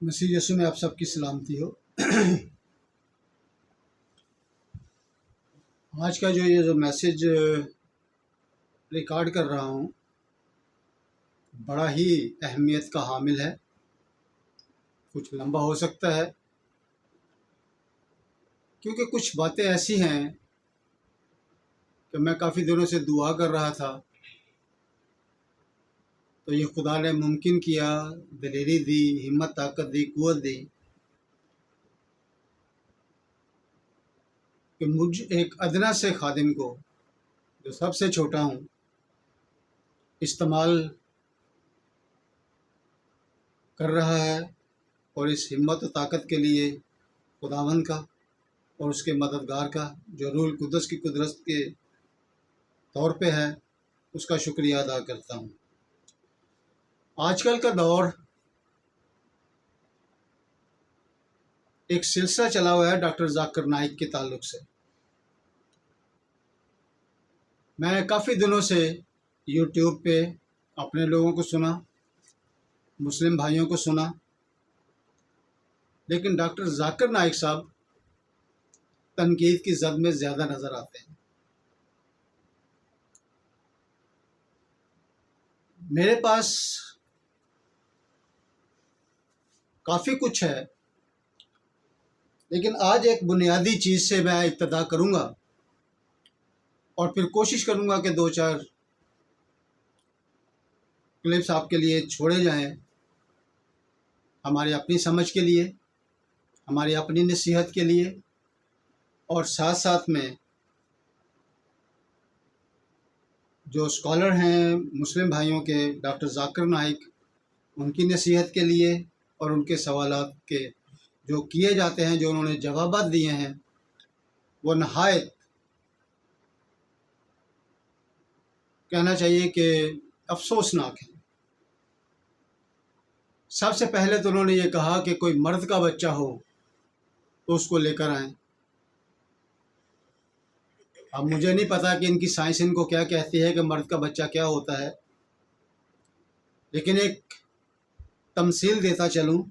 مسیح یسوع میں آپ سب کی سلامتی ہو۔ آج کا جو میسیج ریکارڈ کر رہا ہوں بڑا ہی اہمیت کا حامل ہے، کچھ لمبا ہو سکتا ہے کیونکہ کچھ باتیں ایسی ہیں کہ میں کافی دنوں سے دعا کر رہا تھا، تو یہ خدا نے ممکن کیا، دلیری دی، ہمت طاقت دی، قوت دی کہ مجھ ایک ادنا سے خادم کو جو سب سے چھوٹا ہوں استعمال کر رہا ہے، اور اس ہمت و طاقت کے لیے خداوند کا اور اس کے مددگار کا جو روح القدس کی قدرت کے طور پہ ہے اس کا شکریہ ادا کرتا ہوں۔ آج کل کا دور ایک سلسلہ چلا ہوا ہے ڈاکٹر ذاکر نائک کے تعلق سے۔ میں کافی دنوں سے یوٹیوب پہ اپنے لوگوں کو سنا، مسلم بھائیوں کو سنا، لیکن ڈاکٹر ذاکر نائک صاحب تنقید کی زد میں زیادہ نظر آتے ہیں۔ میرے پاس کافی کچھ ہے، لیکن آج ایک بنیادی چیز سے میں ابتدا کروں گا اور پھر کوشش کروں گا کہ 2-4 کلپس آپ کے لیے چھوڑے جائیں، ہماری اپنی سمجھ کے لیے، ہماری اپنی نصیحت کے لیے، اور ساتھ ساتھ میں جو اسکالر ہیں مسلم بھائیوں کے ڈاکٹر ذاکر نائک، ان کی نصیحت کے لیے اور ان کے سوالات کے جو کیے جاتے ہیں، جو انہوں نے جوابات دیے ہیں وہ نہایت کہنا چاہیے کہ افسوسناک ہے۔ سب سے پہلے تو انہوں نے یہ کہا کہ کوئی مرد کا بچہ ہو تو اس کو لے کر آئیں۔ اب مجھے نہیں پتا کہ ان کی سائنس ان کو کیا کہتی ہے کہ مرد کا بچہ کیا ہوتا ہے، لیکن ایک تمثیل دیتا چلوں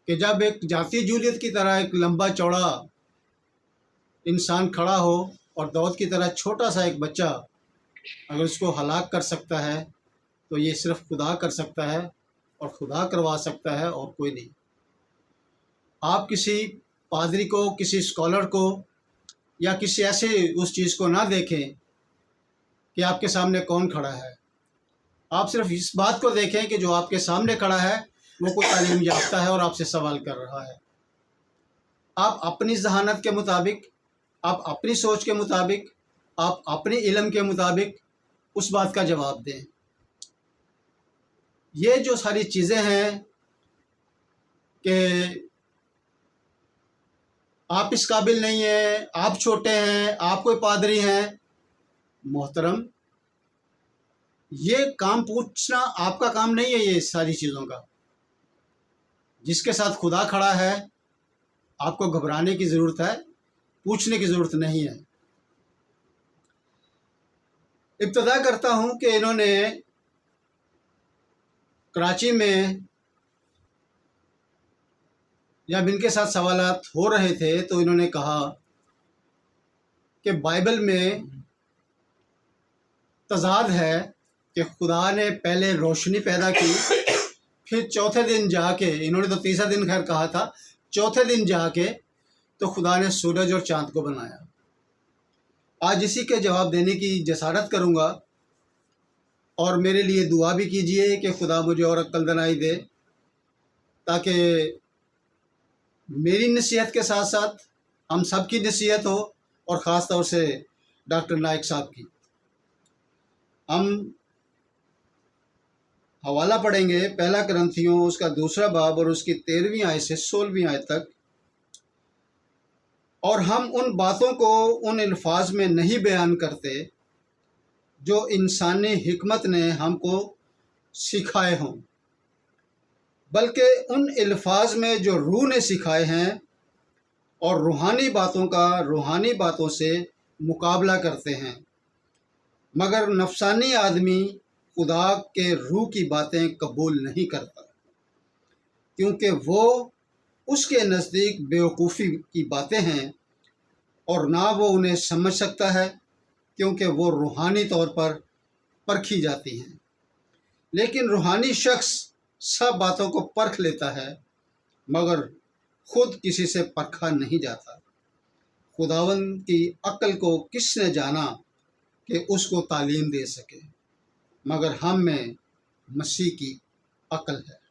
کہ جب ایک جاتی جولیت کی طرح ایک لمبا چوڑا انسان کھڑا ہو اور داؤد کی طرح چھوٹا سا ایک بچہ اگر اس کو ہلاک کر سکتا ہے تو یہ صرف خدا کر سکتا ہے، اور خدا کروا سکتا ہے اور کوئی نہیں۔ آپ کسی پادری کو، کسی اسکالر کو یا کسی ایسے اس چیز کو نہ دیکھیں کہ آپ کے سامنے کون کھڑا ہے، آپ صرف اس بات کو دیکھیں کہ جو آپ کے سامنے کھڑا ہے وہ کوئی تعلیم یافتہ ہے اور آپ سے سوال کر رہا ہے۔ آپ اپنی ذہانت کے مطابق، آپ اپنی سوچ کے مطابق، آپ اپنے علم کے مطابق اس بات کا جواب دیں۔ یہ جو ساری چیزیں ہیں کہ آپ اس قابل نہیں ہیں، آپ چھوٹے ہیں، آپ کوئی پادری ہیں، محترم یہ کام پوچھنا آپ کا کام نہیں ہے۔ یہ ساری چیزوں کا جس کے ساتھ خدا کھڑا ہے آپ کو گھبرانے کی ضرورت ہے، پوچھنے کی ضرورت نہیں ہے۔ ابتدا کرتا ہوں کہ انہوں نے کراچی میں جب ان کے ساتھ سوالات ہو رہے تھے تو انہوں نے کہا کہ بائبل میں تضاد ہے کہ خدا نے پہلے روشنی پیدا کی، پھر چوتھے دن جا کے، انہوں نے تو تیسرا دن خیر کہا تھا، چوتھے دن جا کے تو خدا نے سورج اور چاند کو بنایا۔ آج اسی کے جواب دینے کی جسارت کروں گا، اور میرے لیے دعا بھی کیجئے کہ خدا مجھے اور عقل دانائی دے تاکہ میری نصیحت کے ساتھ ساتھ ہم سب کی نصیحت ہو، اور خاص طور سے ڈاکٹر نائک صاحب کی۔ ہم حوالہ پڑھیں گے پہلا کرنتھیوں اس کا 2 باب اور اس کی 13ویں آیت سے 16ویں آیت تک۔ اور ہم ان باتوں کو ان الفاظ میں نہیں بیان کرتے جو انسانی حکمت نے ہم کو سکھائے ہوں، بلکہ ان الفاظ میں جو روح نے سکھائے ہیں، اور روحانی باتوں کا روحانی باتوں سے مقابلہ کرتے ہیں، مگر نفسانی آدمی خدا کے روح کی باتیں قبول نہیں کرتا۔ کیونکہ وہ اس کے نزدیک بیوقوفی کی باتیں ہیں اور نہ وہ انہیں سمجھ سکتا ہے، کیونکہ وہ روحانی طور پر پرکھی جاتی ہیں۔ لیکن روحانی شخص سب باتوں کو پرکھ لیتا ہے، مگر خود کسی سے پرکھا نہیں جاتا۔ خداوند کی عقل کو کس نے جانا کہ اس کو تعلیم دے سکے، مگر ہم میں مسیح کی عقل ہے۔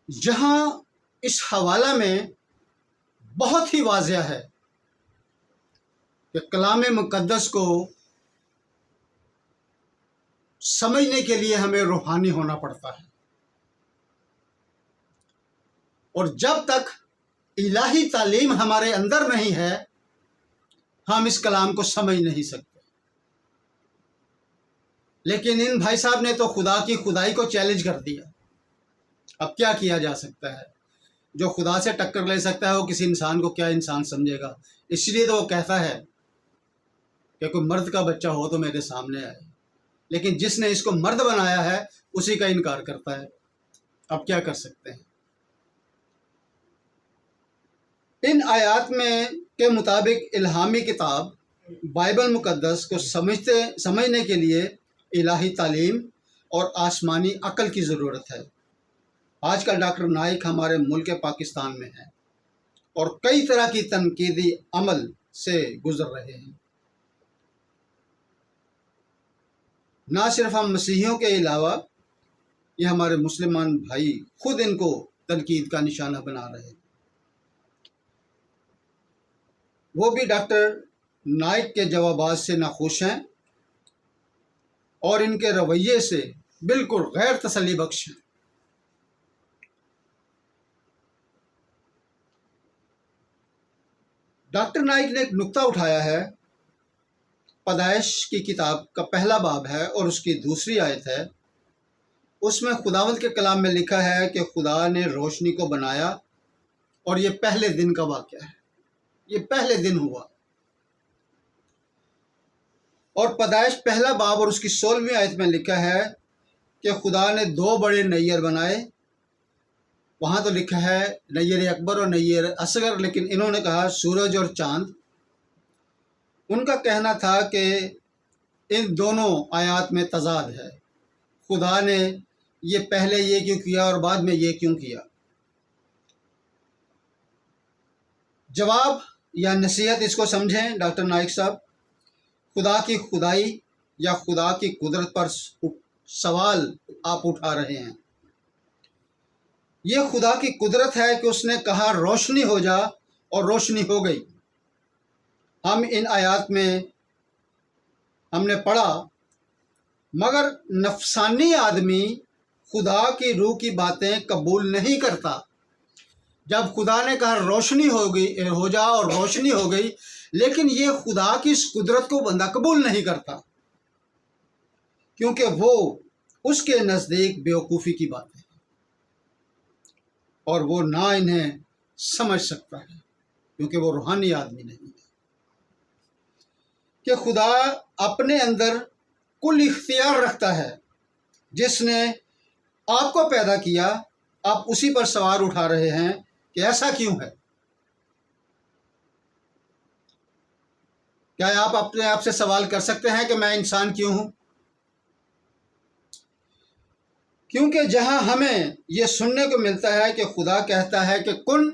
جہاں اس حوالہ میں بہت ہی واضح ہے کہ کلام مقدس کو سمجھنے کے لیے ہمیں روحانی ہونا پڑتا ہے، اور جب تک الہی تعلیم ہمارے اندر نہیں ہے ہم اس کلام کو سمجھ نہیں سکتے۔ لیکن ان بھائی صاحب نے تو خدا کی خدائی کو چیلنج کر دیا۔ اب کیا کیا جا سکتا ہے؟ جو خدا سے ٹکر لے سکتا ہے وہ کسی انسان کو کیا انسان سمجھے گا؟ اس لیے تو وہ کہتا ہے کہ کوئی مرد کا بچہ ہو تو میرے سامنے آئے، لیکن جس نے اس کو مرد بنایا ہے اسی کا انکار کرتا ہے۔ اب کیا کر سکتے ہیں؟ ان آیات میں کے مطابق الہامی کتاب بائبل مقدس کو سمجھنے کے لیے الہی تعلیم اور آسمانی عقل کی ضرورت ہے۔ آج کل ڈاکٹر نائک ہمارے ملک پاکستان میں ہے اور کئی طرح کی تنقیدی عمل سے گزر رہے ہیں۔ نہ صرف ہم مسیحیوں کے علاوہ یہ ہمارے مسلمان بھائی خود ان کو تنقید کا نشانہ بنا رہے ہیں۔ وہ بھی ڈاکٹر نائک کے جوابات سے ناخوش ہیں اور ان کے رویے سے بالکل غیر تسلی بخش ہیں۔ ڈاکٹر نائک نے ایک نقطہ اٹھایا ہے، پیدائش کی کتاب کا پہلا باب ہے اور اس کی دوسری آیت ہے۔ اس میں خداوند کے کلام میں لکھا ہے کہ خدا نے روشنی کو بنایا اور یہ پہلے دن کا واقعہ ہے، یہ پہلے دن ہوا۔ اور پیدائش پہلا باب اور اس کی 16ویں آیت میں لکھا ہے کہ خدا نے 2 بڑے نیر بنائے۔ وہاں تو لکھا ہے نیر اکبر اور نیر اصغر، لیکن انہوں نے کہا سورج اور چاند۔ ان کا کہنا تھا کہ ان دونوں آیات میں تضاد ہے، خدا نے یہ پہلے یہ کیوں کیا اور بعد میں یہ کیوں کیا؟ جواب یا نصیحت اس کو سمجھیں ڈاکٹر نائک صاحب، خدا کی خدائی یا خدا کی قدرت پر سوال آپ اٹھا رہے ہیں۔ یہ خدا کی قدرت ہے کہ اس نے کہا روشنی ہو جا اور روشنی ہو گئی۔ ہم ان آیات میں ہم نے پڑھا، مگر نفسانی آدمی خدا کی روح کی باتیں قبول نہیں کرتا۔ جب خدا نے کہا روشنی ہو جا اور روشنی ہو گئی، لیکن یہ خدا کی اس قدرت کو بندہ قبول نہیں کرتا، کیونکہ وہ اس کے نزدیک بیوقوفی کی بات ہے اور وہ نہ انہیں سمجھ سکتا ہے، کیونکہ وہ روحانی آدمی نہیں ہے۔ کہ خدا اپنے اندر کل اختیار رکھتا ہے، جس نے آپ کو پیدا کیا، آپ اسی پر سوال اٹھا رہے ہیں کہ ایسا کیوں ہے؟ کیا آپ اپنے آپ سے سوال کر سکتے ہیں کہ میں انسان کیوں ہوں؟ کیونکہ جہاں ہمیں یہ سننے کو ملتا ہے کہ خدا کہتا ہے کہ کن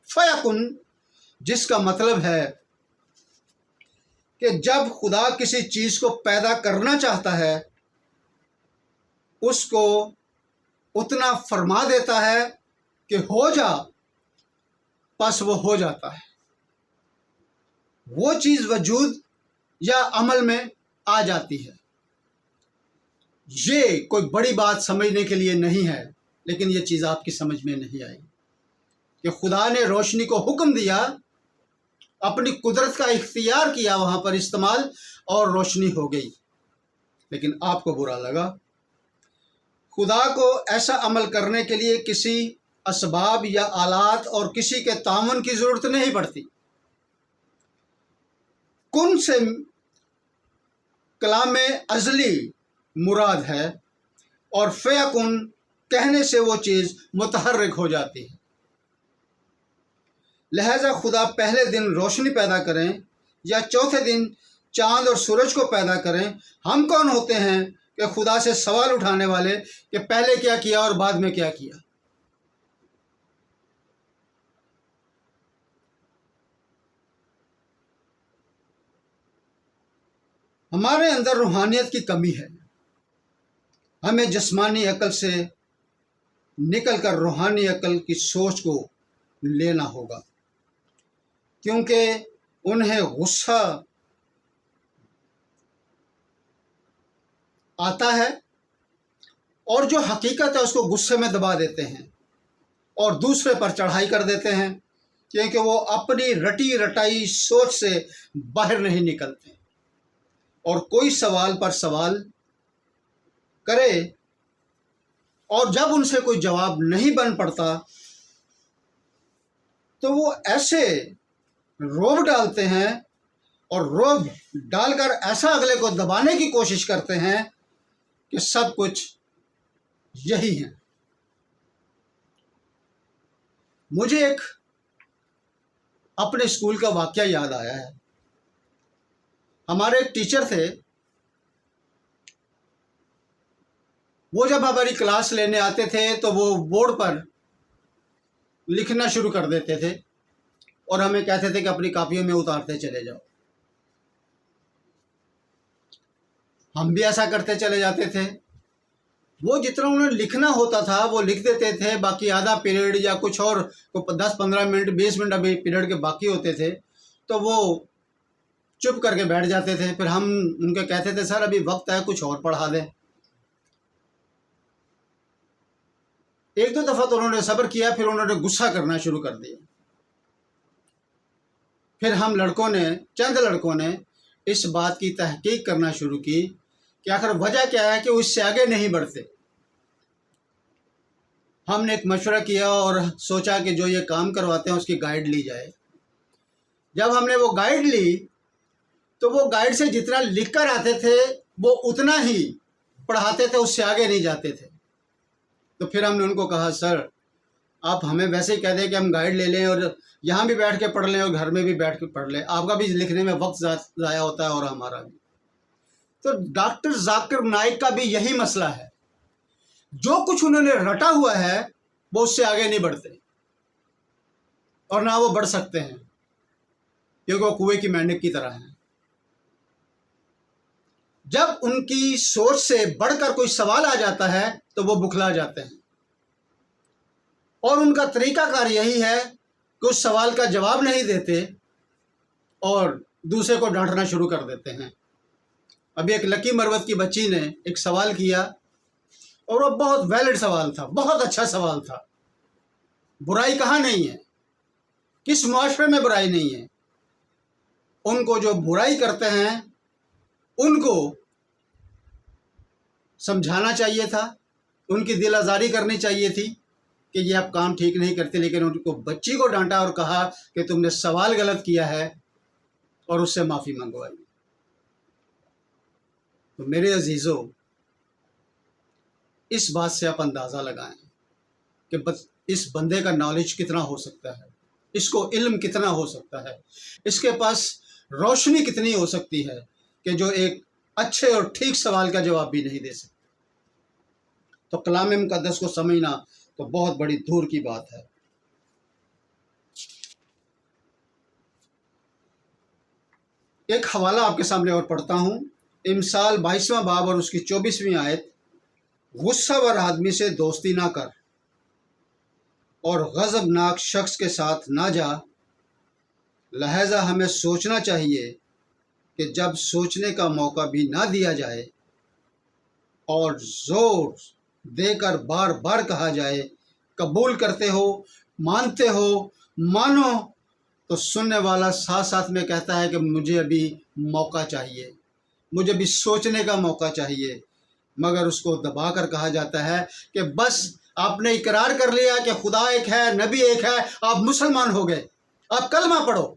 فیکن، جس کا مطلب ہے کہ جب خدا کسی چیز کو پیدا کرنا چاہتا ہے اس کو اتنا فرما دیتا ہے کہ ہو جا، پس وہ ہو جاتا ہے، وہ چیز وجود یا عمل میں آ جاتی ہے۔ یہ کوئی بڑی بات سمجھنے کے لیے نہیں ہے، لیکن یہ چیز آپ کی سمجھ میں نہیں آئی کہ خدا نے روشنی کو حکم دیا، اپنی قدرت کا اختیار کیا وہاں پر استعمال، اور روشنی ہو گئی، لیکن آپ کو برا لگا۔ خدا کو ایسا عمل کرنے کے لیے کسی اسباب یا آلات اور کسی کے تعاون کی ضرورت نہیں پڑتی۔ کن سے کلام ازلی مراد ہے اور فیکن کہنے سے وہ چیز متحرک ہو جاتی ہے۔ لہذا خدا پہلے دن روشنی پیدا کریں یا چوتھے دن چاند اور سورج کو پیدا کریں، ہم کون ہوتے ہیں کہ خدا سے سوال اٹھانے والے کہ پہلے کیا کیا اور بعد میں کیا کیا؟ ہمارے اندر روحانیت کی کمی ہے۔ ہمیں جسمانی عقل سے نکل کر روحانی عقل کی سوچ کو لینا ہوگا، کیونکہ انہیں غصہ آتا ہے اور جو حقیقت ہے اس کو غصے میں دبا دیتے ہیں اور دوسرے پر چڑھائی کر دیتے ہیں، کیونکہ وہ اپنی رٹی رٹائی سوچ سے باہر نہیں نکلتے اور کوئی سوال پر سوال کرے اور جب ان سے کوئی جواب نہیں بن پڑتا تو وہ ایسے روب ڈالتے ہیں اور روب ڈال کر ایسا اگلے کو دبانے کی کوشش کرتے ہیں کہ سب کچھ یہی ہے۔ مجھے ایک اپنے اسکول کا واقعہ یاد آیا ہے۔ ہمارے ایک ٹیچر تھے، وہ جب ہماری کلاس لینے آتے تھے تو وہ بورڈ پر لکھنا شروع کر دیتے تھے اور ہمیں کہتے تھے کہ اپنی کاپیوں میں اتارتے چلے جاؤ۔ ہم بھی ایسا کرتے چلے جاتے تھے۔ وہ جتنا انہیں لکھنا ہوتا تھا وہ لکھ دیتے تھے، باقی آدھا پیریڈ یا کچھ اور 10-15 منٹ 20 منٹ ابھی پیریڈ کے باقی ہوتے تھے تو وہ چپ کر کے بیٹھ جاتے تھے۔ پھر ہم ان کے کہتے تھے سر ابھی وقت ہے کچھ اور پڑھا دیں۔ ایک دو دفعہ تو انہوں نے صبر کیا، پھر انہوں نے غصہ کرنا شروع کر دیا۔ پھر ہم چند لڑکوں نے اس بات کی تحقیق کرنا شروع کی کہ آخر وجہ کیا ہے کہ وہ اس سے آگے نہیں بڑھتے۔ ہم نے ایک مشورہ کیا اور سوچا کہ جو یہ کام کرواتے ہیں اس کی گائیڈ لی جائے۔ جب ہم نے وہ گائیڈ لی تو وہ گائیڈ سے جتنا لکھ کر آتے تھے وہ اتنا ہی پڑھاتے تھے، اس سے آگے نہیں جاتے تھے۔ تو پھر ہم نے ان کو کہا سر آپ ہمیں ویسے ہی کہہ دیں کہ ہم گائیڈ لے لیں اور یہاں بھی بیٹھ کے پڑھ لیں اور گھر میں بھی بیٹھ کے پڑھ لیں، آپ کا بھی لکھنے میں وقت ضائع ہوتا ہے اور ہمارا بھی۔ تو ڈاکٹر ذاکر نائک کا بھی یہی مسئلہ ہے، جو کچھ انہوں نے رٹا ہوا ہے وہ اس سے آگے نہیں بڑھتے اور نہ وہ بڑھ سکتے ہیں، کیونکہ وہ کنویں کی مینڈک کی طرح ہیں۔ جب ان کی سوچ سے بڑھ کر کوئی سوال آ جاتا ہے تو وہ بکھلا جاتے ہیں اور ان کا طریقہ کار یہی ہے کہ اس سوال کا جواب نہیں دیتے اور دوسرے کو ڈانٹنا شروع کر دیتے ہیں۔ ابھی ایک لکی مروت کی بچی نے ایک سوال کیا اور وہ بہت ویلڈ سوال تھا، بہت اچھا سوال تھا۔ برائی کہاں نہیں ہے، کس معاشرے میں برائی نہیں ہے؟ ان کو جو برائی کرتے ہیں ان کو سمجھانا چاہیے تھا، ان کی دل آزاری کرنی چاہیے تھی کہ یہ آپ کام ٹھیک نہیں کرتے، لیکن ان کو بچی کو ڈانٹا اور کہا کہ تم نے سوال غلط کیا ہے اور اس سے معافی منگوائی۔ تو میرے عزیزو، اس بات سے آپ اندازہ لگائیں کہ اس بندے کا نالج کتنا ہو سکتا ہے، اس کو علم کتنا ہو سکتا ہے، اس کے پاس روشنی کتنی ہو سکتی ہے کہ جو ایک اچھے اور ٹھیک سوال کا جواب بھی نہیں دے سکتا۔ تو کلام مقدس کو سمجھنا تو بہت بڑی دور کی بات ہے۔ ایک حوالہ آپ کے سامنے اور پڑھتا ہوں، امثال 22واں باب اور اس کی 24ویں آیت۔ غصہ ور آدمی سے دوستی نہ کر اور غضبناک شخص کے ساتھ نہ جا، لہذا ہمیں سوچنا چاہیے کہ جب سوچنے کا موقع بھی نہ دیا جائے اور زور دے کر بار بار کہا جائے قبول کرتے ہو، مانتے ہو، مانو، تو سننے والا ساتھ ساتھ میں کہتا ہے کہ مجھے ابھی موقع چاہیے، مجھے ابھی سوچنے کا موقع چاہیے، مگر اس کو دبا کر کہا جاتا ہے کہ بس آپ نے اقرار کر لیا کہ خدا ایک ہے، نبی ایک ہے، آپ مسلمان ہو گئے، آپ کلمہ پڑھو۔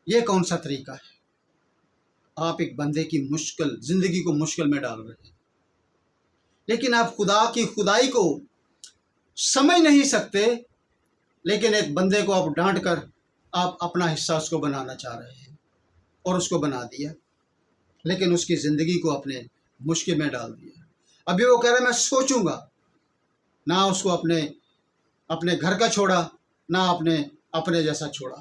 یہ کون سا طریقہ ہے؟ آپ ایک بندے کی زندگی کو مشکل میں ڈال رہے ہیں۔ لیکن آپ خدا کی خدائی کو سمجھ نہیں سکتے، لیکن ایک بندے کو آپ ڈانٹ کر آپ اپنا حصہ اس کو بنانا چاہ رہے ہیں، اور اس کو بنا دیا، لیکن اس کی زندگی کو اپنے مشکل میں ڈال دیا۔ ابھی وہ کہہ رہا ہے میں سوچوں گا، نہ اس کو اپنے گھر کا چھوڑا، نہ اپنے جیسا چھوڑا۔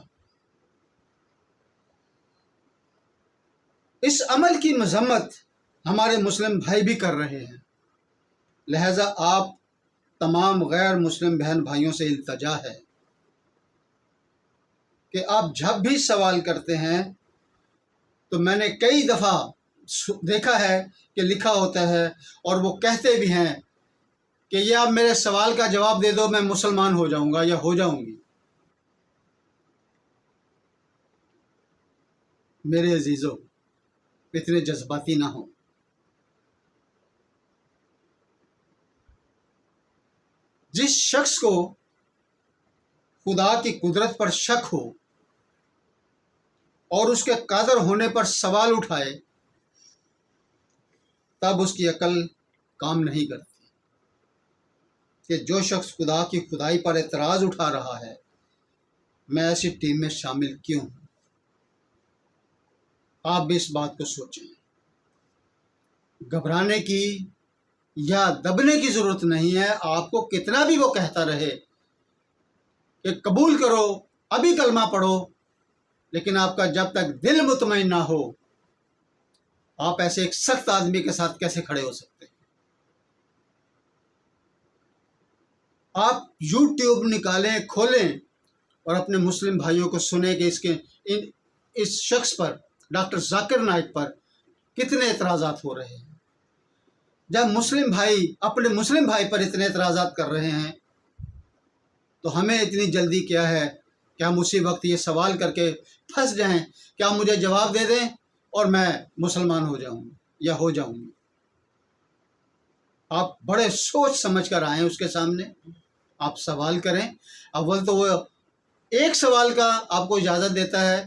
اس عمل کی مذمت ہمارے مسلم بھائی بھی کر رہے ہیں، لہٰذا آپ تمام غیر مسلم بہن بھائیوں سے التجا ہے کہ آپ جب بھی سوال کرتے ہیں تو میں نے کئی دفعہ دیکھا ہے کہ لکھا ہوتا ہے، اور وہ کہتے بھی ہیں کہ یہ آپ میرے سوال کا جواب دے دو، میں مسلمان ہو جاؤں گا یا ہو جاؤں گی۔ میرے عزیزو، اتنے جذباتی نہ ہوں۔ جس شخص کو خدا کی قدرت پر شک ہو اور اس کے قادر ہونے پر سوال اٹھائے، تب اس کی عقل کام نہیں کرتی کہ جو شخص خدا کی خدائی پر اعتراض اٹھا رہا ہے، میں ایسی ٹیم میں شامل کیوں ہوں؟ آپ بھی اس بات کو سوچیں۔ گھبرانے کی یا دبنے کی ضرورت نہیں ہے۔ آپ کو کتنا بھی وہ کہتا رہے کہ قبول کرو، ابھی کلمہ پڑھو، لیکن آپ کا جب تک دل مطمئن نہ ہو، آپ ایسے ایک سخت آدمی کے ساتھ کیسے کھڑے ہو سکتے ہیں؟ آپ یوٹیوب نکالیں، کھولیں، اور اپنے مسلم بھائیوں کو سنیں کہ اس شخص پر، ڈاکٹر ذاکر نائک پر کتنے اعتراضات ہو رہے ہیں۔ جب مسلم بھائی اپنے مسلم بھائی پر اتنے اعتراضات کر رہے ہیں، تو ہمیں اتنی جلدی کیا ہے کہ ہم اسی وقت یہ سوال کر کے پھنس جائیں کہ آپ مجھے جواب دے دیں اور میں مسلمان ہو جاؤں یا ہو جاؤں گی۔ آپ بڑے سوچ سمجھ کر آئیں اس کے سامنے، آپ سوال کریں۔ اول تو وہ ایک سوال کا آپ کو اجازت دیتا ہے،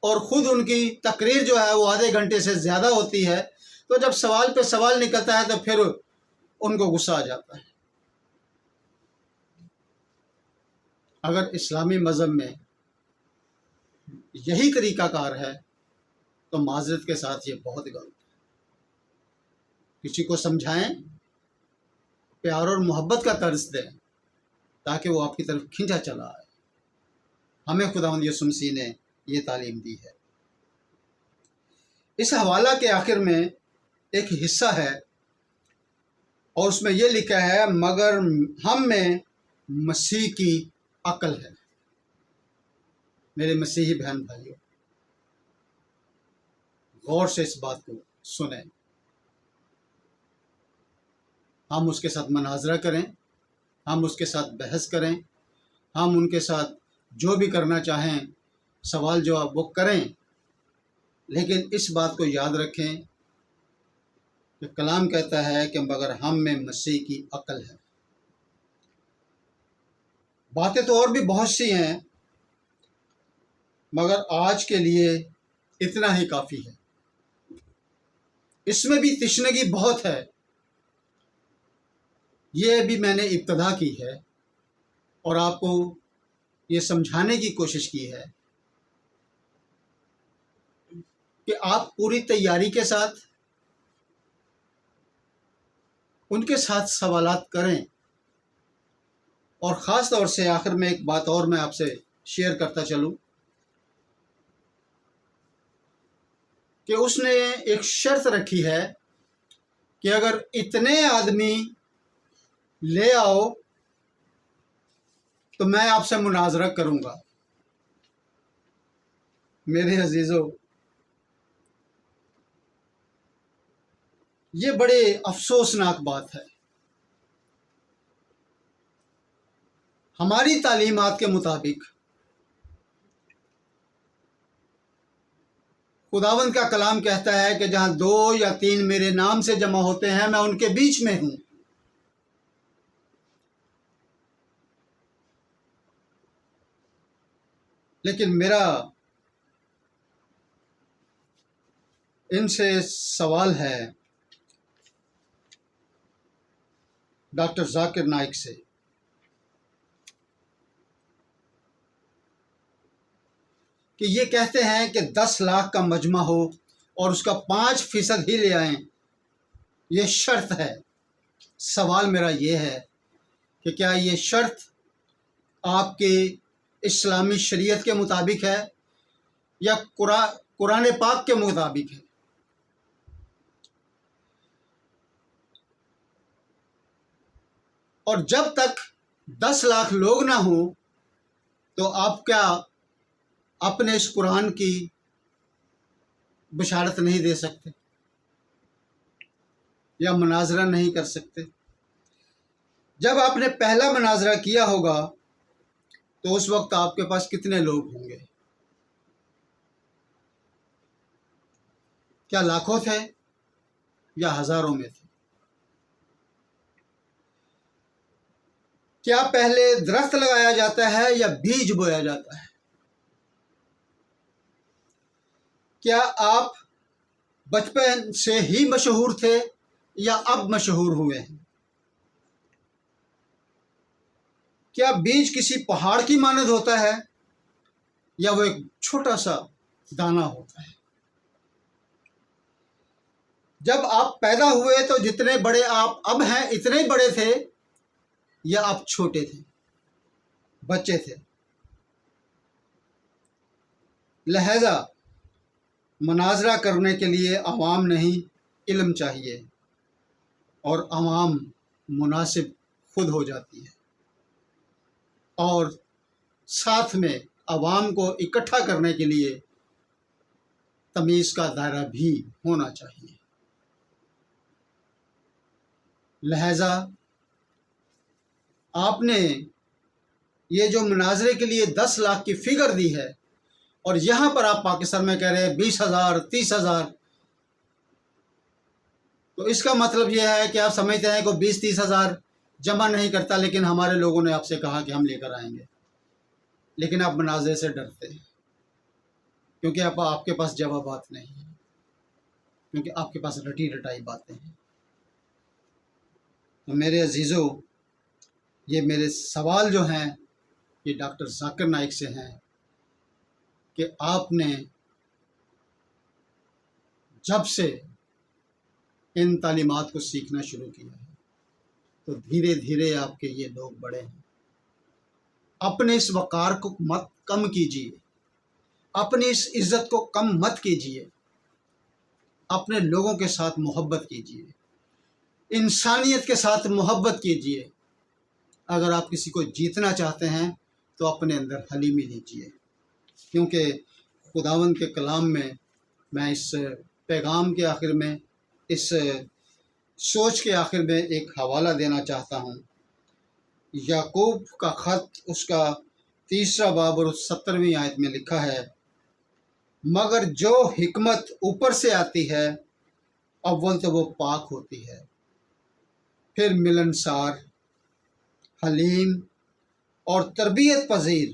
اور خود ان کی تقریر جو ہے وہ آدھے گھنٹے سے زیادہ ہوتی ہے، تو جب سوال پہ سوال نکلتا ہے تو پھر ان کو غصہ آ جاتا ہے۔ اگر اسلامی مذہب میں یہی طریقہ کار ہے تو معذرت کے ساتھ یہ بہت غلط ہے۔ کسی کو سمجھائیں، پیار اور محبت کا طرز دیں تاکہ وہ آپ کی طرف کھنچا چلا آئے۔ ہمیں خداوند یسوع مسیح نے یہ تعلیم دی ہے۔ اس حوالہ کے آخر میں ایک حصہ ہے، اور اس میں یہ لکھا ہے مگر ہم میں مسیح کی عقل ہے۔ میرے مسیحی بہن بھائیوں، غور سے اس بات کو سنیں۔ ہم اس کے ساتھ مناظرہ کریں، ہم اس کے ساتھ بحث کریں، ہم ان کے ساتھ جو بھی کرنا چاہیں سوال جواب وہ کریں، لیکن اس بات کو یاد رکھیں کہ کلام کہتا ہے کہ مگر ہم میں مسیح کی عقل ہے۔ باتیں تو اور بھی بہت سی ہیں، مگر آج کے لیے اتنا ہی کافی ہے۔ اس میں بھی تشنگی بہت ہے، یہ بھی میں نے ابتدا کی ہے اور آپ کو یہ سمجھانے کی کوشش کی ہے کہ آپ پوری تیاری کے ساتھ ان کے ساتھ سوالات کریں۔ اور خاص طور سے آخر میں ایک بات اور میں آپ سے شیئر کرتا چلوں کہ اس نے ایک شرط رکھی ہے کہ اگر اتنے آدمی لے آؤ تو میں آپ سے مناظرہ کروں گا۔ میرے عزیزو، یہ بڑے افسوسناک بات ہے۔ ہماری تعلیمات کے مطابق خداوند کا کلام کہتا ہے کہ جہاں 2 یا 3 میرے نام سے جمع ہوتے ہیں میں ان کے بیچ میں ہوں۔ لیکن میرا ان سے سوال ہے ڈاکٹر ذاکر نائک سے کہ یہ کہتے ہیں کہ 10 لاکھ کا مجمع ہو اور اس کا 5% ہی لے آئیں، یہ شرط ہے۔ سوال میرا یہ ہے کہ کیا یہ شرط آپ کے اسلامی شریعت کے مطابق ہے یا قرآن پاک کے مطابق ہے؟ اور جب تک 10 لاکھ لوگ نہ ہوں تو آپ کیا اپنے اس قرآن کی بشارت نہیں دے سکتے یا مناظرہ نہیں کر سکتے؟ جب آپ نے پہلا مناظرہ کیا ہوگا تو اس وقت آپ کے پاس کتنے لوگ ہوں گے؟ کیا لاکھوں تھے یا ہزاروں میں تھے؟ کیا پہلے درخت لگایا جاتا ہے یا بیج بویا جاتا ہے؟ کیا آپ بچپن سے ہی مشہور تھے یا اب مشہور ہوئے ہیں؟ کیا بیج کسی پہاڑ کی مانند ہوتا ہے یا وہ ایک چھوٹا سا دانہ ہوتا ہے؟ جب آپ پیدا ہوئے تو جتنے بڑے آپ اب ہیں اتنے ہی بڑے تھے یا آپ چھوٹے تھے، بچے تھے؟ لہذا مناظرہ کرنے کے لیے عوام نہیں، علم چاہیے، اور عوام مناسب خود ہو جاتی ہے، اور ساتھ میں عوام کو اکٹھا کرنے کے لیے تمیز کا دائرہ بھی ہونا چاہیے۔ لہذا آپ نے یہ جو مناظرے کے لیے 10 لاکھ کی فگر دی ہے اور یہاں پر آپ پاکستان میں کہہ رہے ہیں 20,000 30,000، تو اس کا مطلب یہ ہے کہ آپ سمجھتے ہیں کہ 20-30 ہزار جمع نہیں کرتا، لیکن ہمارے لوگوں نے آپ سے کہا کہ ہم لے کر آئیں گے، لیکن آپ مناظرے سے ڈرتے ہیں کیونکہ آپ کے پاس جوابات نہیں ہیں، کیونکہ آپ کے پاس رٹی رٹائی باتیں ہیں۔ تو میرے عزیزو، یہ میرے سوال جو ہیں یہ ڈاکٹر ذاکر نائک سے ہیں کہ آپ نے جب سے ان تعلیمات کو سیکھنا شروع کیا ہے تو دھیرے دھیرے آپ کے یہ لوگ بڑے ہیں۔ اپنے اس وقار کو مت کم کیجیے، اپنی اس عزت کو کم مت کیجیے، اپنے لوگوں کے ساتھ محبت کیجیے، انسانیت کے ساتھ محبت کیجیے۔ اگر آپ کسی کو جیتنا چاہتے ہیں تو اپنے اندر حلیمی لیجیے، کیونکہ خداوند کے کلام میں اس پیغام کے آخر میں، اس سوچ کے آخر میں ایک حوالہ دینا چاہتا ہوں۔ یعقوب کا خط، اس کا 3 باب اور 17ویں آیت میں لکھا ہے، مگر جو حکمت اوپر سے آتی ہے اول تو وہ پاک ہوتی ہے، پھر ملنسار، حلیم اور تربیت پذیر،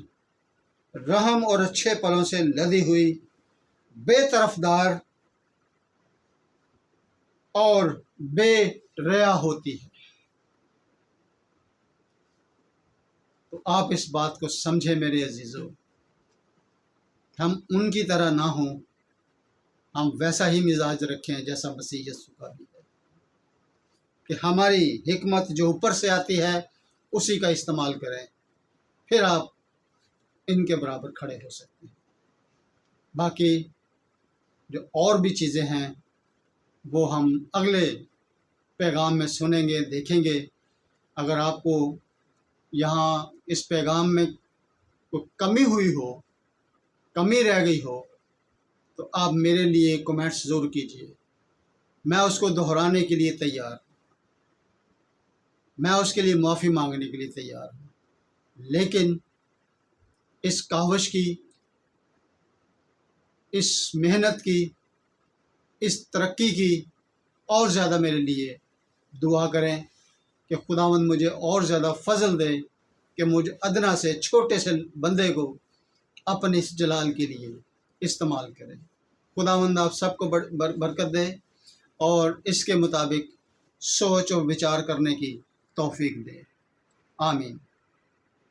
رحم اور اچھے پلوں سے لدی ہوئی، بے طرفدار اور بے ریا ہوتی ہے۔ تو آپ اس بات کو سمجھیں میرے عزیزو، ہم ان کی طرح نہ ہوں، ہم ویسا ہی مزاج رکھیں جیسا مسیح یسوع کا بھی ہے، کہ ہماری حکمت جو اوپر سے آتی ہے اسی کا استعمال کریں، پھر آپ ان کے برابر کھڑے ہو سکتے ہیں۔ باقی جو اور بھی چیزیں ہیں وہ ہم اگلے پیغام میں سنیں گے، دیکھیں گے۔ اگر آپ کو یہاں اس پیغام میں کوئی کمی ہوئی ہو، کمی رہ گئی ہو، تو آپ میرے لیے کمنٹس ضرور کیجیے، میں اس کو دہرانے کے لیے تیار ہوں، میں اس کے لیے معافی مانگنے کے لیے تیار ہوں۔ لیکن اس کاوش کی، اس محنت کی، اس ترقی کی اور زیادہ میرے لیے دعا کریں کہ خداوند مجھے اور زیادہ فضل دے کہ مجھے ادنا سے چھوٹے سے بندے کو اپنے اس جلال کے لیے استعمال کریں۔ خداوند آپ سب کو برکت دے اور اس کے مطابق سوچ اور وچار کرنے کی توفیق دے، آمین۔